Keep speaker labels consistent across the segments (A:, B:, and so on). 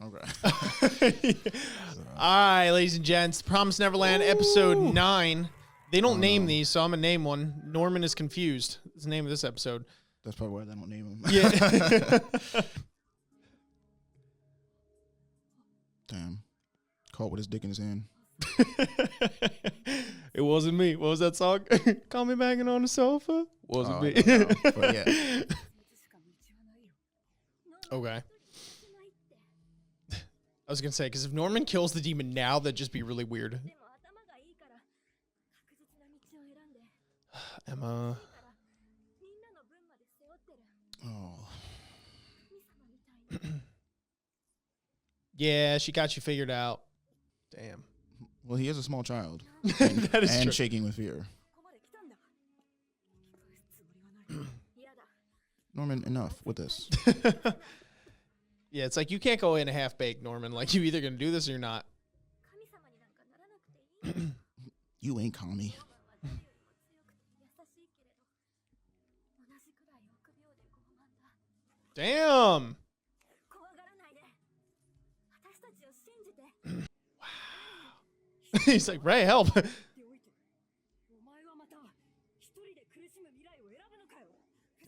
A: Okay. All right, ladies and gents. Promised Neverland, episode 9. They don't name these, so I'm going to name one. Norman is confused. It's the name of this episode.
B: That's probably why they don't name him.
A: Yeah.
B: Damn. Caught with his dick in his hand.
A: It wasn't me. What was that song? Call me banging on the sofa. Wasn't me.
B: But yeah.
A: Okay. I was going to say, because if Norman kills the demon now, that'd just be really weird. Emma.
B: Oh.
A: Yeah, she got you figured out. Damn.
B: Well, he is a small child.
A: That is
B: and
A: true.
B: shaking with fear. Norman, enough with this.
A: Yeah, it's like you can't go in a half-baked, Norman. Like, you either going to do this or you're not.
B: You ain't Kami.
A: Damn. Wow. He's like, Ray, help.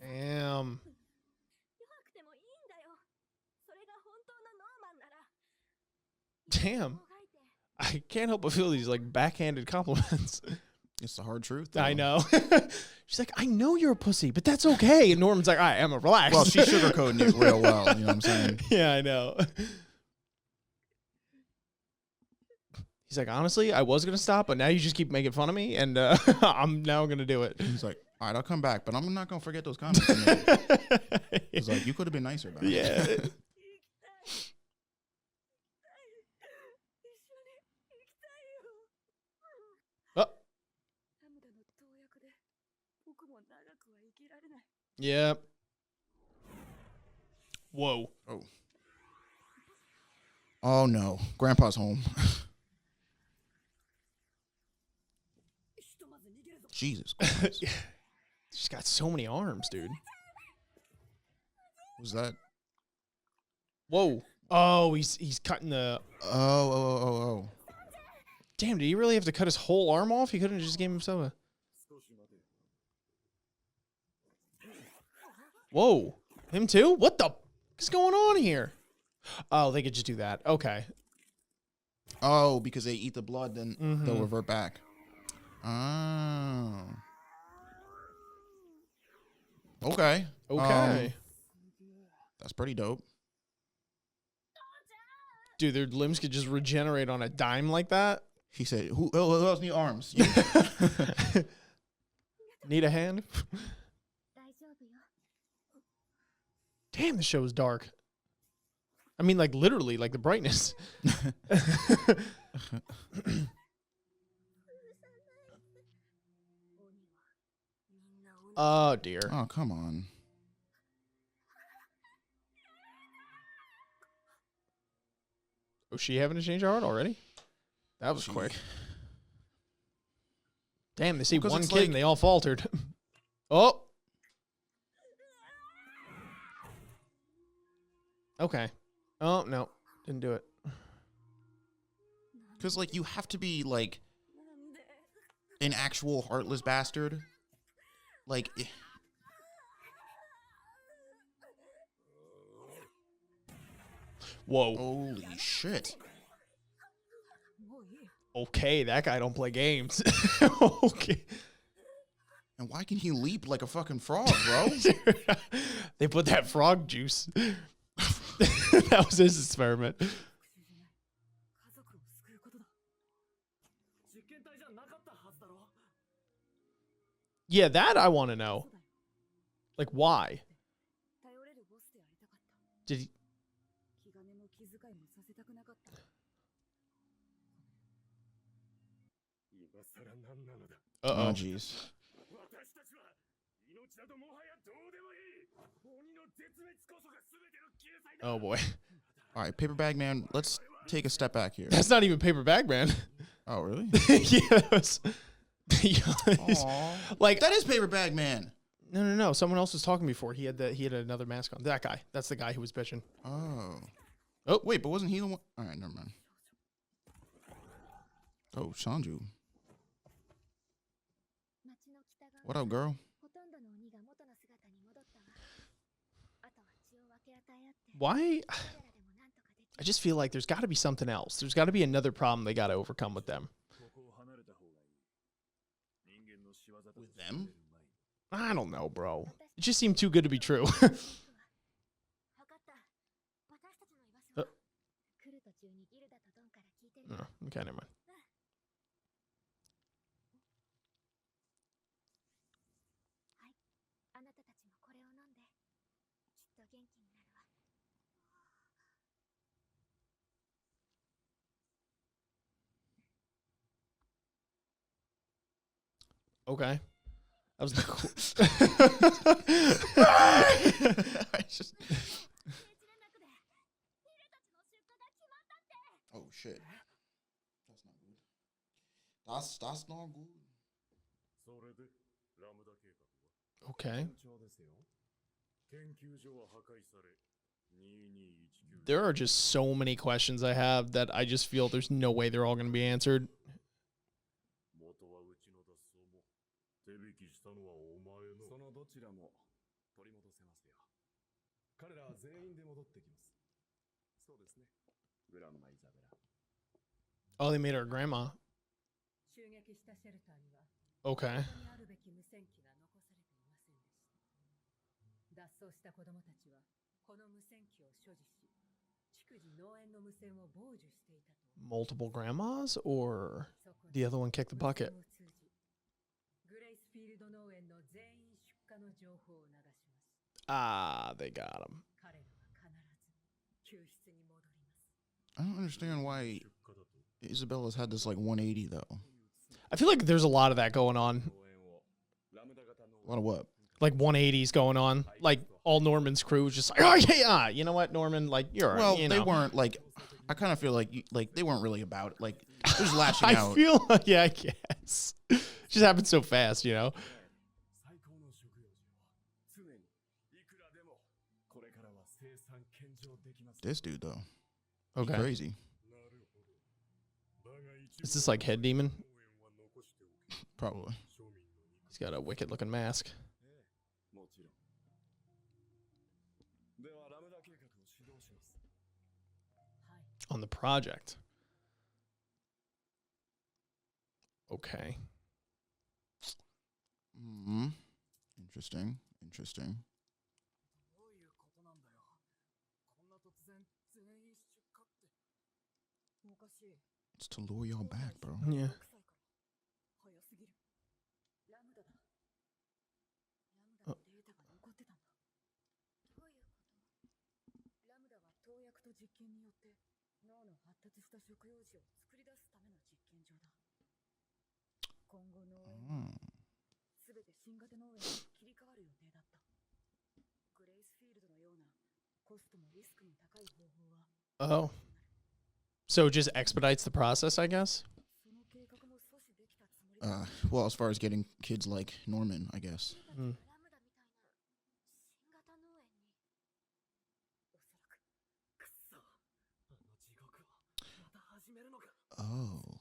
A: Damn. Damn. I can't help but feel these like backhanded compliments.
B: It's the hard truth, though.
A: I know. She's like, I know you're a pussy, but that's okay. And Norman's like, all right, Emma, relax.
B: Well, she's sugarcoating it real well. You know what I'm saying?
A: Yeah, I know. He's like, honestly, I was going to stop, but now you just keep making fun of me, and I'm now going to do it.
B: He's like, all right, I'll come back, but I'm not going to forget those comments. He's like, you could have been nicer about it.
A: Yeah. Oh. Yeah. Whoa.
B: Oh. Oh, no. Grandpa's home. Jesus Christ.
A: She's got so many arms, dude.
B: Was that?
A: Whoa. Oh, he's cutting the...
B: Oh.
A: Damn, did he really have to cut his whole arm off? He couldn't have just gave himself a... Whoa. Him too? What the is going on here? Oh, they could just do that. Okay.
B: Oh, because they eat the blood, then they'll revert back. Oh. Okay.
A: Okay.
B: That's pretty dope.
A: Dude, their limbs could just regenerate on a dime like that.
B: He said, who else need arms? You.
A: Need a hand? Damn, the show is dark. I mean, like, literally, like the brightness. Oh, dear.
B: Oh, come on.
A: Was she having to change her heart already? That was quick. Damn, they see one kid and they all faltered. Oh. Okay. Oh, no. Didn't do it.
B: Because, like, you have to be, like, an actual heartless bastard. Like...
A: Whoa.
B: Holy shit.
A: Okay, that guy don't play games. Okay.
B: And why can he leap like a fucking frog, bro?
A: They put that frog juice. That was his experiment. Yeah, that I want to know. Like, why? Did he...
B: Oh, jeez.
A: Oh, boy.
B: All right, Paper Bag Man, let's take a step back here.
A: That's not even Paper Bag Man.
B: Oh, really?
A: Yes. Like,
B: that is Paper Bag Man.
A: No. Someone else was talking before. He had another mask on. That guy. That's the guy who was bitching.
B: Oh. Oh, wait, but wasn't he the one? All right, never mind. Oh, Sanju. What up, girl?
A: Why? I just feel like there's got to be something else. There's got to be another problem they got to overcome with them.
B: With them?
A: I don't know, bro. It just seemed too good to be true. Oh, okay, never mind. Okay. That was cool.
B: I just... Oh, shit. That's not good. That's not good.
A: Okay. There are just so many questions I have that I just feel there's no way they're all going to be answered. Oh, they made her a grandma. Okay. Multiple grandmas, or the other one kicked the bucket? Ah, they got him.
B: I don't understand why Isabella's had this like 180 though.
A: I feel like there's a lot of that going on.
B: A lot of what?
A: Like 180s going on. Like all Norman's crew was just like, oh yeah, you know what, Norman? Like you're
B: well,
A: you
B: they
A: know.
B: weren't like. I kind of feel like they weren't really about it. Like they're just lashing out.
A: I feel like, yeah, I guess. Just happened so fast, you know.
B: This dude though.
A: Okay.
B: Crazy.
A: Is this like Head Demon?
B: Probably.
A: He's got a wicked looking mask. On the project. Okay.
B: Hmm. Interesting. Interesting. It's to lure y'all back, bro.
A: Yeah. Oh. Oh. So it just expedites the process, I guess?
B: Well, as far as getting kids like Norman, I guess.
A: Mm.
B: Oh.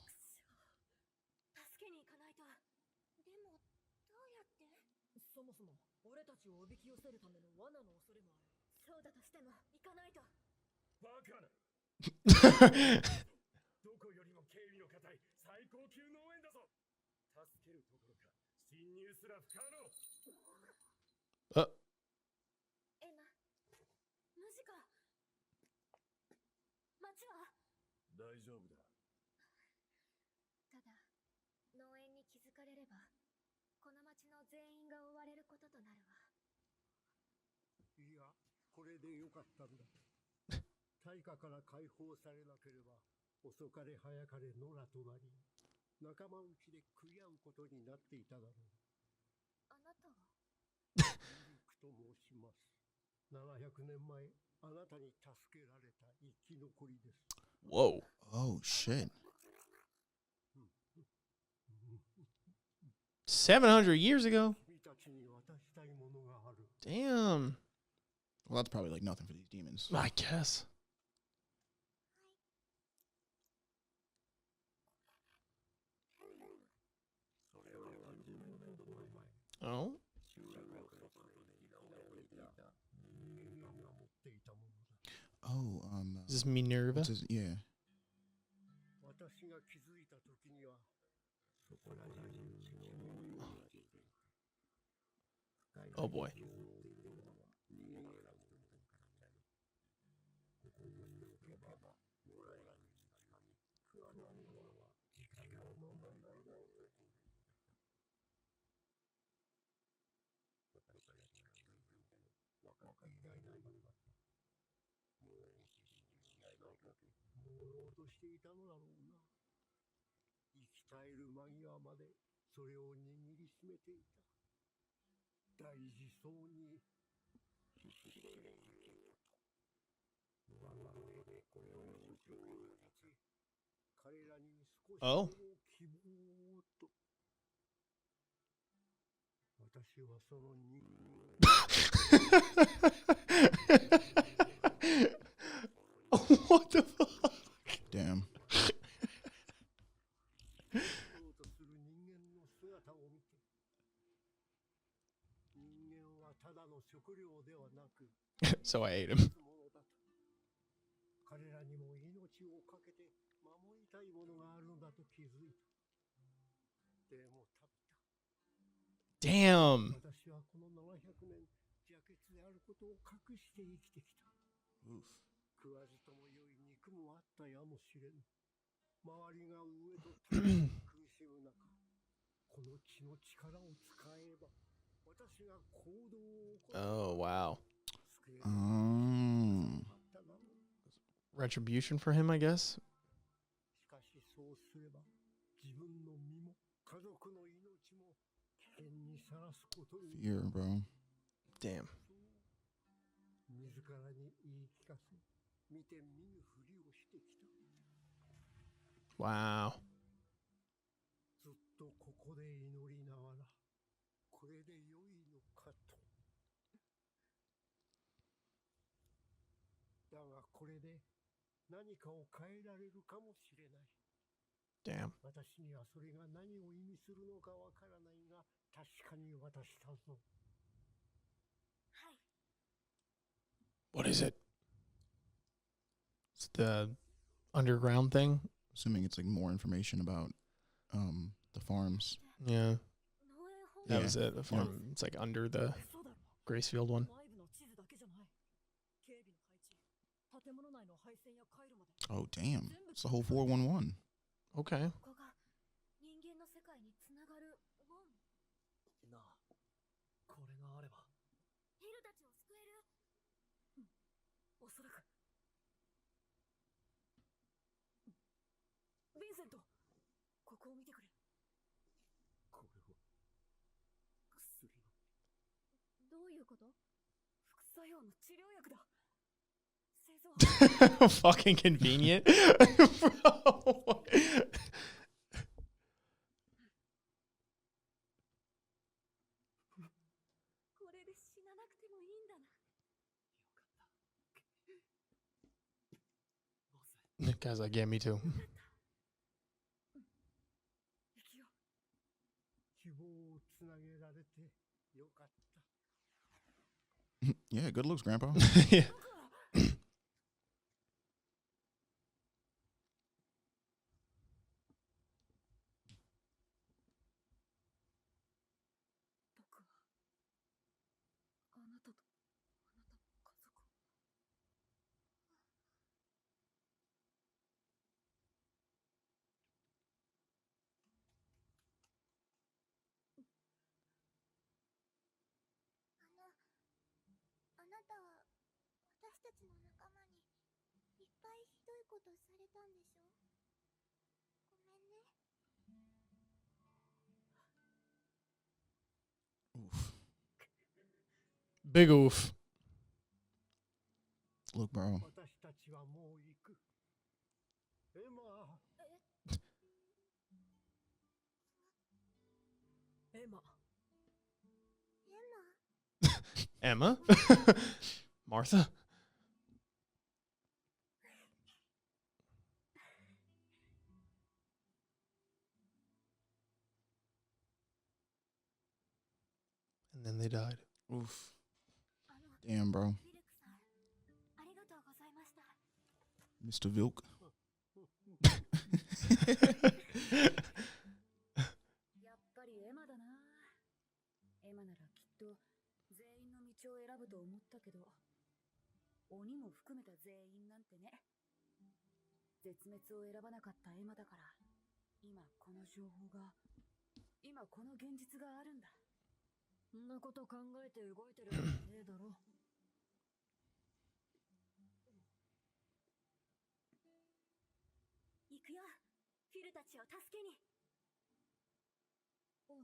A: Oh. Whoa.
B: Oh shit.
A: 700 years ago? Damn.
B: Well, that's probably like nothing for these demons.
A: I guess. Oh,
B: Oh,
A: is this Minerva?
B: what's his, yeah.
A: Oh boy. Oh. What the fuck?
B: Damn.
A: So I ate him. Damn.
B: Oof.
A: Oh, wow.
B: Um,
A: Retribution for him, I guess.
B: fear, bro.
A: Damn. Wow. Damn. What is it? It's the underground thing.
B: Assuming it's like more information about the farms.
A: Yeah. That
B: Yeah.
A: was it. The farm. It's like under the Gracefield one.
B: Oh, damn. It's the whole 411.
A: Okay. Fucking convenient. Bro. Guy's like, yeah, me too.
B: Yeah, good looks, Grandpa.
A: Yeah.
B: Oof.
A: Big oof.
B: Look, bro.
A: Emma? Martha? then they died.
B: Oof. Damn, bro. Mr. Vilk.
C: やっぱりエマだな。エマならきっと全員の道を選ぶと思ったけど、鬼も含めた全員なんてね。絶滅を選ばなかったエマだから、今この情報が、今この現実があるんだ。そんなこと考えて動いてるわけねえだろ。行くよ、フィルたちを助けに。おう。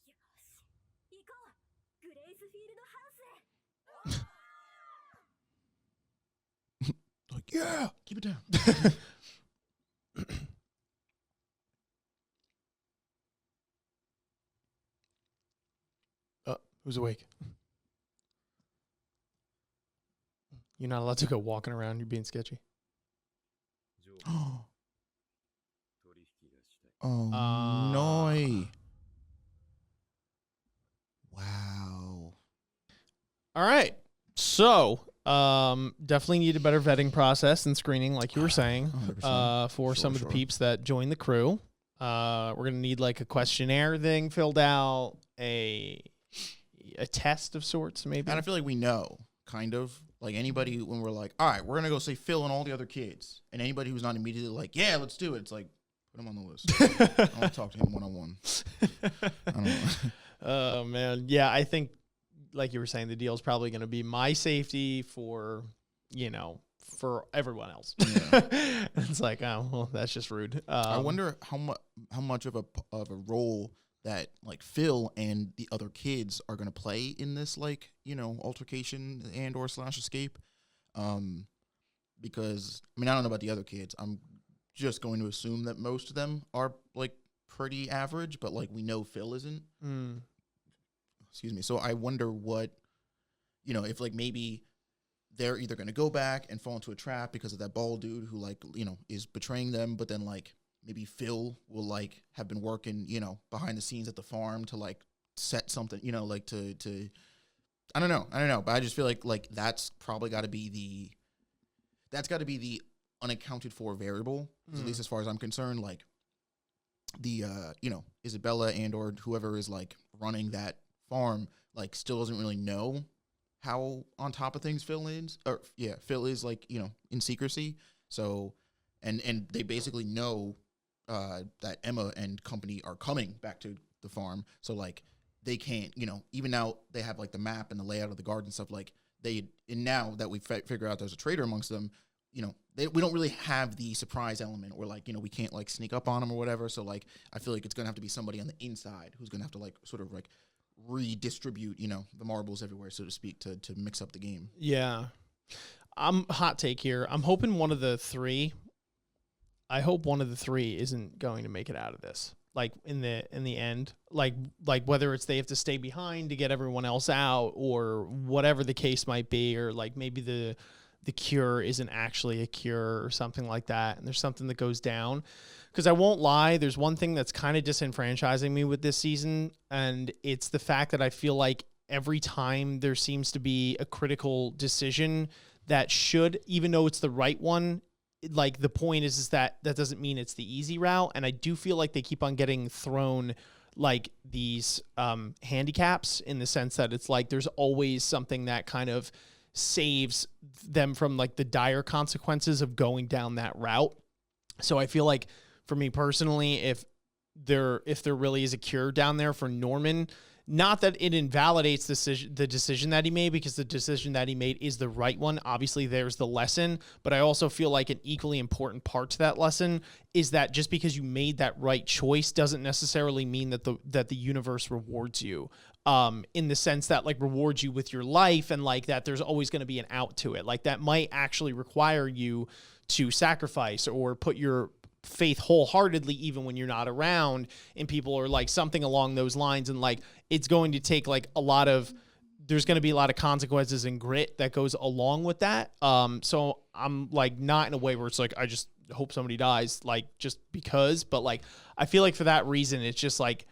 C: よし、行こう。グレイスフィールドハウスへ。
B: Like, yeah, keep it down.
A: Who's awake? You're not allowed to go walking around. You're being sketchy.
B: Oh, no. Wow.
A: All right. So, definitely need a better vetting process and screening, like you were saying,
B: 100%.
A: for
B: Sure,
A: some of
B: sure.
A: the peeps that join the crew. We're going to need like a questionnaire thing filled out, a test of sorts, maybe.
B: And I feel like we know, kind of. Like anybody, when we're like, all right, we're going to go say Phil and all the other kids. And anybody who's not immediately like, yeah, let's do it. It's like, put him on the list. I want to talk to him one-on-one. I don't know.
A: Oh, man. Yeah, I think, like you were saying, the deal is probably going to be my safety for, for everyone else.
B: Yeah.
A: It's like, oh, well, that's just rude.
B: I wonder how much of a role that like Phil and the other kids are going to play in this, like, altercation and or / escape. Because I mean, I don't know about the other kids. I'm just going to assume that most of them are like pretty average, but like we know Phil isn't. Excuse me. So I wonder what, if like maybe they're either going to go back and fall into a trap because of that bald dude who like, is betraying them, but then like maybe Phil will like have been working, behind the scenes at the farm to like set something, like to I don't know, but I just feel like that's probably got to be the unaccounted for variable, at least as far as I'm concerned. Like the Isabella and or whoever is like running that farm like still doesn't really know how on top of things Phil is, like, in secrecy. So and they basically know that Emma and company are coming back to the farm. So like they can't, even now they have like the map and the layout of the garden and stuff, like and now that we figure out there's a traitor amongst them, we don't really have the surprise element or like, we can't like sneak up on them or whatever. So like, I feel like it's going to have to be somebody on the inside who's going to have to like sort of like redistribute, the marbles everywhere, so to speak, to mix up the game.
A: Yeah. I'm hot take here. I'm hoping one of the three isn't going to make it out of this. Like in the end, like whether it's they have to stay behind to get everyone else out or whatever the case might be, or like maybe the cure isn't actually a cure or something like that, and there's something that goes down. Because I won't lie, there's one thing that's kind of disenfranchising me with this season, and it's the fact that I feel like every time there seems to be a critical decision that should, even though it's the right one, like the point is that doesn't mean it's the easy route. And I do feel like they keep on getting thrown like these handicaps, in the sense that it's like there's always something that kind of saves them from like the dire consequences of going down that route. So I feel like for me personally, if there really is a cure down there for Norman, not that it invalidates the decision that he made, because the decision that he made is the right one. Obviously, there's the lesson, but I also feel like an equally important part to that lesson is that just because you made that right choice doesn't necessarily mean that the universe rewards you, in the sense that like rewards you with your life, and like that there's always going to be an out to it. Like that might actually require you to sacrifice or put your faith wholeheartedly even when you're not around in people, or like something along those lines. And like it's going to take like there's going to be a lot of consequences and grit that goes along with that. So I'm like not in a way where it's like I just hope somebody dies, like just because, but like I feel like for that reason it's just like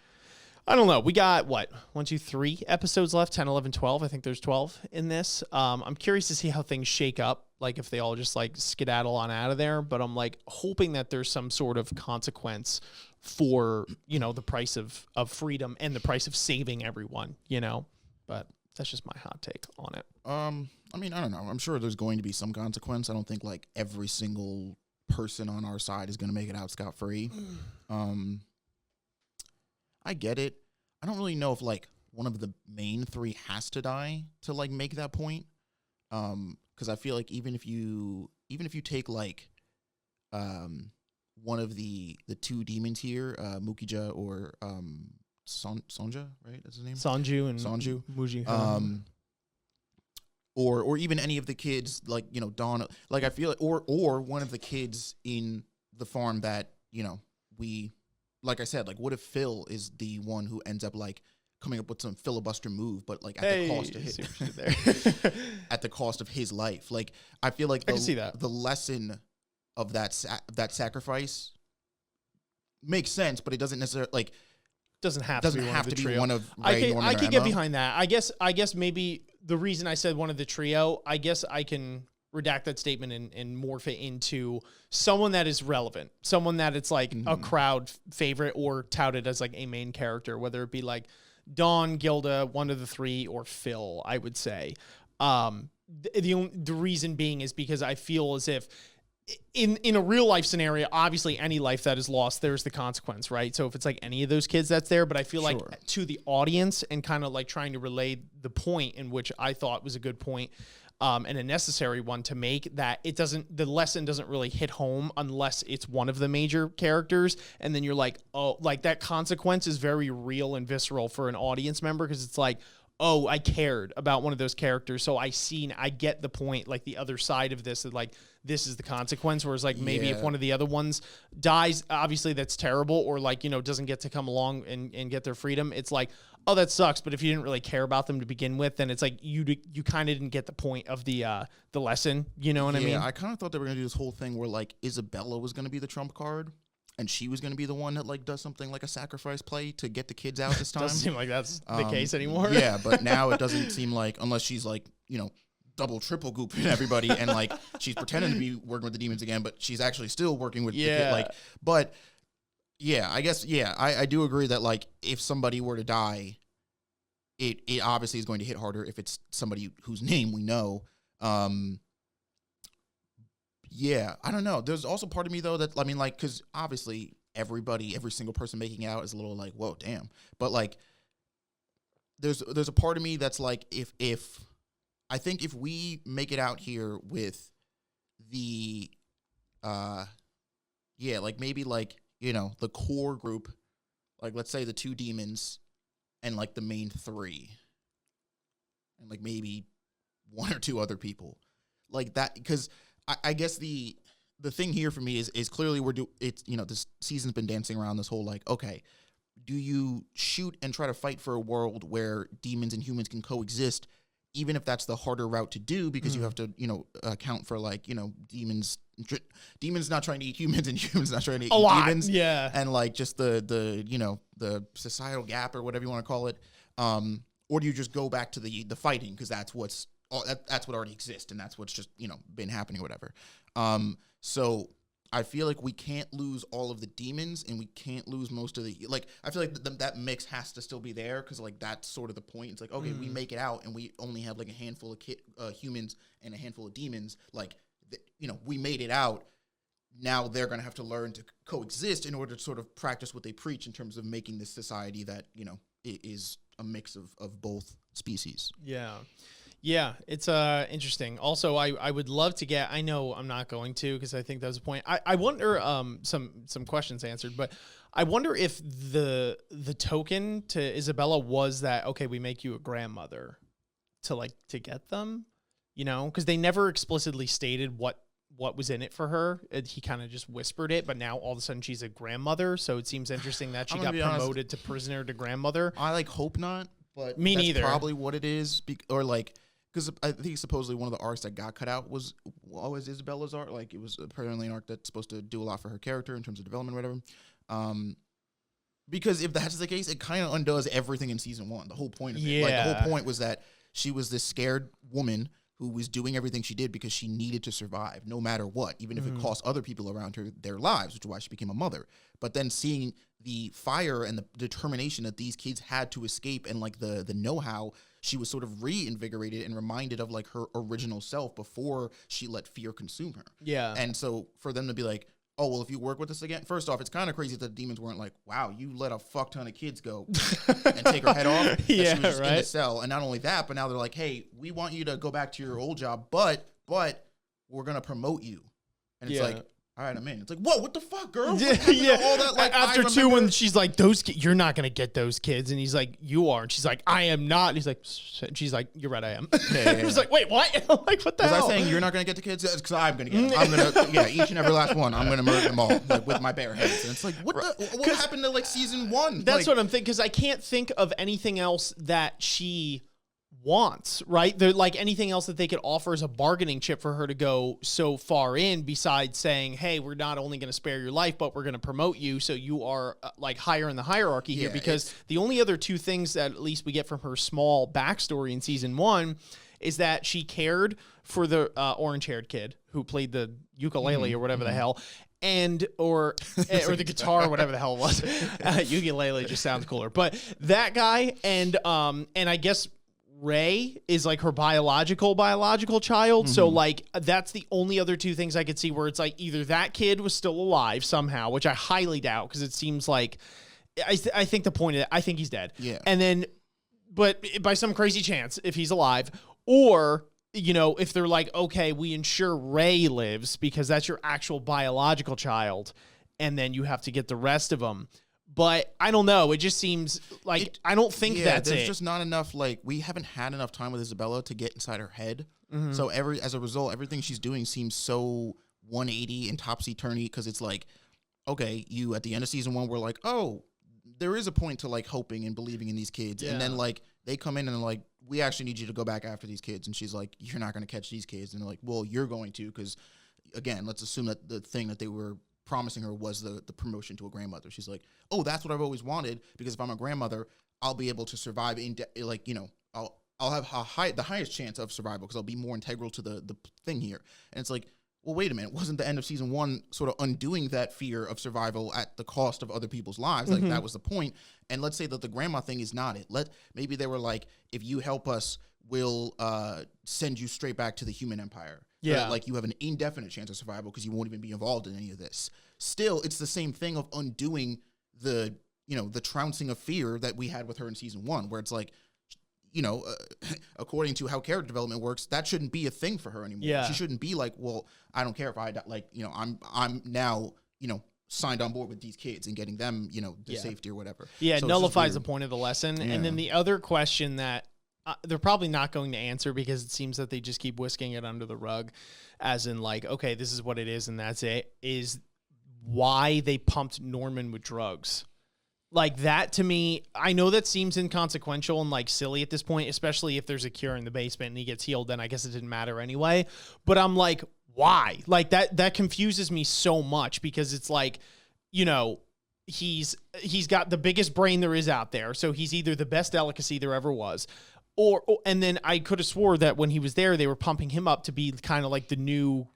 A: I don't know. We got, what, 1, 2, 3 episodes left, 10, 11, 12. I think there's 12 in this. I'm curious to see how things shake up, like if they all just like skedaddle on out of there. But I'm like hoping that there's some sort of consequence for, you know, the price of freedom and the price of saving everyone, you know. But that's just my hot take on it.
B: I mean, I don't know. I'm sure there's going to be some consequence. I don't think like every single person on our side is going to make it out scot-free. I get it. I don't really know if like one of the main 3 has to die to like make that point. Because I feel like even if you take like one of the 2 demons here, Mukija or Sonja, right? That's his name.
A: Sanju and
B: Sanju.
A: Muji.
B: Or even any of the kids, like, you know, Dawn, like I feel like, or one of the kids in the farm that, you know, we, like I said, like what if Phil is the one who ends up like coming up with some filibuster move, but like at the cost of his, at the cost of his life. Like I feel like
A: I can see that.
B: The lesson of that sacrifice makes sense, but it doesn't necessarily like
A: doesn't have
B: to be one of
A: I
B: Ray, Norman,
A: can
B: or
A: get
B: Emma.
A: behind that. I guess maybe the reason I said one of the trio, I guess I can redact that statement and morph it into someone that is relevant, someone that it's like a crowd favorite or touted as like a main character, whether it be like Dawn, Gilda, one of the 3, or Phil, I would say. The reason being is because I feel as if in a real life scenario, obviously any life that is lost, there's the consequence, right? So if it's like any of those kids that's there, but I feel like to the audience and kind of like trying to relay the point in which I thought was a good point, and a necessary one to make, that the lesson doesn't really hit home unless it's one of the major characters. And then you're like, oh, like that consequence is very real and visceral for an audience member. Cause it's like, oh, I cared about one of those characters. So I get the point, like the other side of this, that like, this is the consequence. Whereas like maybe if one of the other ones dies, obviously that's terrible, or like, you know, doesn't get to come along and get their freedom. It's like, oh, that sucks. But if you didn't really care about them to begin with, then it's like you kind of didn't get the point of the lesson. You know what I mean?
B: Yeah, I kind of thought they were going to do this whole thing where like Isabella was going to be the trump card. And she was going to be the one that like does something like a sacrifice play to get the kids out this time.
A: Doesn't seem like that's the case anymore.
B: Yeah, but now it doesn't seem like, unless she's like, you know, double, triple gooping everybody, and like she's pretending to be working with the demons again, but she's actually still working with the kid. Like, but yeah, I guess I do agree that like if somebody were to die, it obviously is going to hit harder if it's somebody whose name we know. Yeah, I don't know. There's also part of me though that, I mean, like, because obviously every single person making out is a little like, whoa, damn. But like, there's a part of me that's like, if I think if we make it out here with the, like maybe like, you know, the core group, like let's say the 2 demons and like the main 3, and like maybe 1 or 2 other people, like that, because I guess the thing here for me is clearly it's, you know, this season's been dancing around this whole like, okay, do you shoot and try to fight for a world where demons and humans can coexist, even if that's the harder route to do, because you have to, you know, account for like, you know, demons not trying to eat humans and humans not trying to eat demons, and like just the you know, the societal gap or whatever you want to call it, or do you just go back to the fighting, because that's what already exists, and that's what's just, you know, been happening or whatever. So I feel like we can't lose all of the demons, and we can't lose most of the, like, I feel like that mix has to still be there, because like that's sort of the point. It's like, okay, we make it out and we only have like a handful of humans and a handful of demons, like, you know, we made it out. Now they're going to have to learn to coexist in order to sort of practice what they preach in terms of making this society that, you know, is a mix of both species.
A: Yeah, it's interesting. Also, I would love to get, I know I'm not going to, because I think that was the point. I wonder, some questions answered, but I wonder if the token to Isabella was that, okay, we make you a grandmother to get them, you know, because they never explicitly stated what was in it for her. He kind of just whispered it, but now all of a sudden she's a grandmother. So it seems interesting that she got promoted to prisoner to grandmother.
B: I like hope not, but
A: me
B: that's
A: neither.
B: Probably what it is, or like, because I think supposedly one of the arcs that got cut out was always Isabella's arc. Like, it was apparently an arc that's supposed to do a lot for her character in terms of development or whatever. Because if that's the case, it kind of undoes everything in season 1. The whole point of it. Like, the whole point was that she was this scared woman who was doing everything she did because she needed to survive no matter what, even if it cost other people around her their lives, which is why she became a mother. But then seeing the fire and the determination that these kids had to escape and like the know-how, she was sort of reinvigorated and reminded of like her original self before she let fear consume her.
A: Yeah.
B: And so for them to be like, oh, well, if you work with us again, first off, it's kind of crazy that the demons weren't like, wow, you let a fuck ton of kids go and take her head off. That she was just in the cell. And not only that, but now they're like, hey, we want you to go back to your old job, but we're going to promote you. And it's like, all right, I'm in. It's like, whoa, what the fuck, girl? All that, like,
A: after 2, when she's like, you're not going to get those kids. And he's like, you are. And she's like, I am not. And he's like, and she's like, you're right, I am. He was like, wait, what? Like, what the hell?
B: Was I saying you're not going to get the kids? Because I'm going to get them. I'm going to, each and every last one. I'm going to murder them all like, with my bare hands. And it's like, what happened to like season 1?
A: That's what I'm thinking. Because I can't think of anything else that she wants, right? They're like anything else that they could offer as a bargaining chip for her to go so far in, besides saying, hey, we're not only going to spare your life, but we're going to promote you so you are like higher in the hierarchy here. Because the only other 2 things that at least we get from her small backstory in season 1 is that she cared for the orange-haired kid who played the ukulele or whatever the hell, or the guitar, or whatever the hell it was. Ukulele just sounds cooler, but that guy, and I guess Ray is like her biological child. So like that's the only other 2 things I could see where it's like either that kid was still alive somehow, which I highly doubt, because it seems like I think the point of it, I think he's dead.
B: Yeah.
A: And then, but by some crazy chance, if he's alive, or if they're like, okay, we ensure Ray lives because that's your actual biological child, and then you have to get the rest of them. But I don't know. It just seems like I don't think that's
B: there's just not enough. Like, we haven't had enough time with Isabella to get inside her head. So as a result, everything she's doing seems so 180 and topsy-turvy, because it's like, okay, you at the end of season 1 were like, oh, there is a point to like hoping and believing in these kids, and then like they come in and they're like, we actually need you to go back after these kids, and she's like, you're not going to catch these kids, and they're like, well, you're going to, because again, let's assume that the thing that they were promising her was the promotion to a grandmother. She's like, oh, that's what I've always wanted, because if I'm a grandmother, I'll be able to survive I'll have the highest chance of survival, because I'll be more integral to the thing here. And it's like, well, wait a minute, wasn't the end of season 1 sort of undoing that fear of survival at the cost of other people's lives? Like, that was the point. And let's say that the grandma thing is not it. Maybe they were like, if you help us, we'll send you straight back to the human empire. So that, like, you have an indefinite chance of survival because you won't even be involved in any of this. Still, it's the same thing of undoing the trouncing of fear that we had with her in season 1, where it's like, according to how character development works, that shouldn't be a thing for her anymore. Yeah. She shouldn't be like, well, I don't care if I die. Like, I'm now, signed on board with these kids and getting them, the safety or whatever. Yeah,
A: so it nullifies the point of the lesson. Yeah. And then the other question that they're probably not going to answer, because it seems that they just keep whisking it under the rug, as in like, okay, this is what it is and that's it, is why they pumped Norman with drugs. Like, that to me, I know that seems inconsequential and like silly at this point, especially if there's a cure in the basement and he gets healed, then I guess it didn't matter anyway. But I'm like, why? Like, that confuses me so much, because it's like, he's got the biggest brain there is out there. So he's either the best delicacy there ever was, and then I could have swore that when he was there, they were pumping him up to be kind of like the new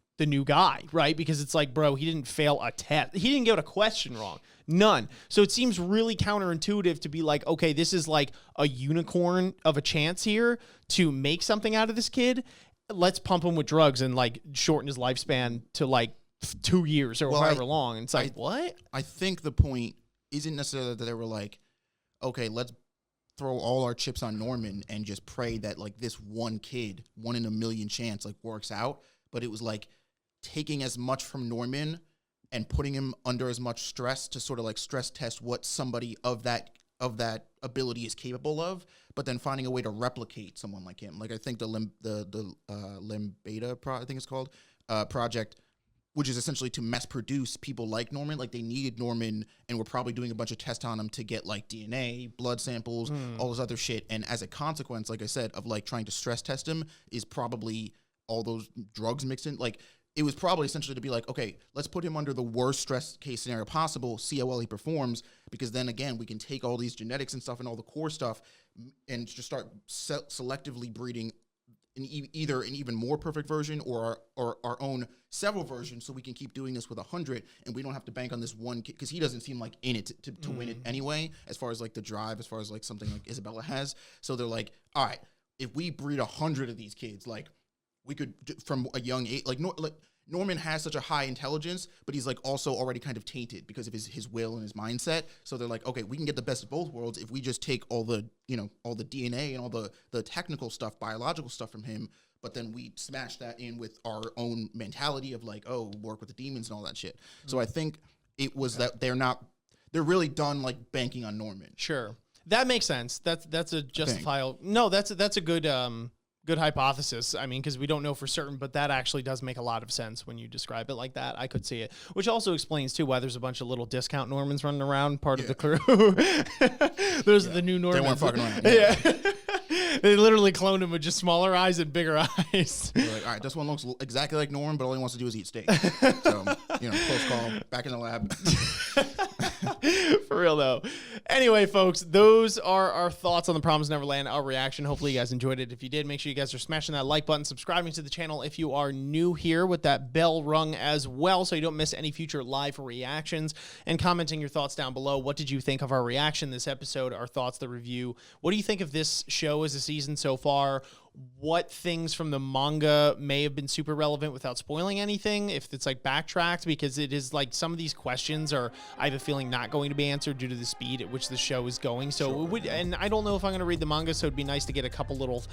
A: guy, right? Because it's like, bro, he didn't fail a test. He didn't get a question wrong. None. So it seems really counterintuitive to be like, okay, this is like a unicorn of a chance here to make something out of this kid. Let's pump him with drugs and like shorten his lifespan to like 2 years or however long. And it's like, what?
B: I think the point isn't necessarily that they were like, okay, let's throw all our chips on Norman and just pray that like this one kid, 1 in a million chance, like works out. But it was like taking as much from Norman and putting him under as much stress to sort of like stress test what somebody of that ability is capable of, but then finding a way to replicate someone like him. Like, I think the Lim Beta I think it's called project, which is essentially to mass produce people like Norman. Like, they needed Norman and were probably doing a bunch of tests on him to get like DNA, blood samples, all this other shit. And as a consequence, like I said, of like trying to stress test him is probably all those drugs mixed in. Like, it was probably essentially to be like, okay, let's put him under the worst stress case scenario possible, see how well he performs, because then again, we can take all these genetics and stuff and all the core stuff and just start selectively breeding either an even more perfect version or our own several versions, so we can keep doing this with 100 and we don't have to bank on this one kid, because he doesn't seem like in it to win it anyway, as far as like the drive, as far as like something like Isabella has. So they're like, all right, if we breed 100 of these kids, like we could from a young age, like Norman has such a high intelligence, but he's like also already kind of tainted because of his will and his mindset. So they're like, okay, we can get the best of both worlds if we just take all the, all the DNA and all the technical stuff, biological stuff from him, but then we smash that in with our own mentality of like, oh, work with the demons and all that shit. So I think it was that they're really done like banking on Norman.
A: Sure. That makes sense. That's a justifiable. No, that's a good good hypothesis. I mean, because we don't know for certain, but that actually does make a lot of sense when you describe it like that. I could see it, which also explains too why there's a bunch of little discount Normans running around, part of the crew. Those are the new Normans.
B: They weren't fucking around.
A: Yeah. They literally cloned him with just smaller eyes and bigger eyes.
B: They're like, all right, this one looks exactly like Norman, but all he wants to do is eat steak. So, close call, back in the lab.
A: For real though. Anyway, folks, those are our thoughts on The Promised Neverland, our reaction. Hopefully you guys enjoyed it. If you did, make sure you guys are smashing that like button, subscribing to the channel if you are new here, with that bell rung as well, so you don't miss any future live reactions, and commenting your thoughts down below. What did you think of our reaction this episode, our thoughts, the review? What do you think of this show as a season so far? What things from the manga may have been super relevant without spoiling anything, if it's like backtracked, because it is like some of these questions are, I have a feeling, not going to be answered due to the speed at which the show is going. So it would, and I don't know if I'm going to read the manga, so it'd be nice to get a couple little,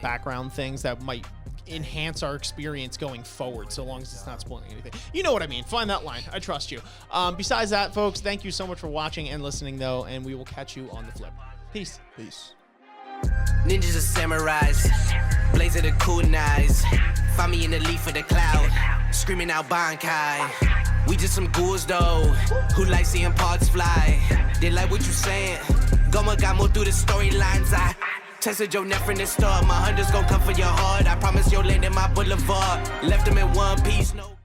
A: background things that might enhance our experience going forward, so long as it's not spoiling anything. You know what I mean? Find that line. I trust you. Besides that, folks, thank you so much for watching and listening, though, and we will catch you on the flip. Peace.
B: Peace.
D: Ninjas are samurais, blaze of the kunais. Find me in the leaf of the cloud, screaming out Bankai. We just some ghouls though, who like seeing parts fly. They like what you saying, Goma got more through the storylines. I tested your neck from the start, my hunters gon' come for your heart. I promise you'll land in my boulevard, left them in one piece, no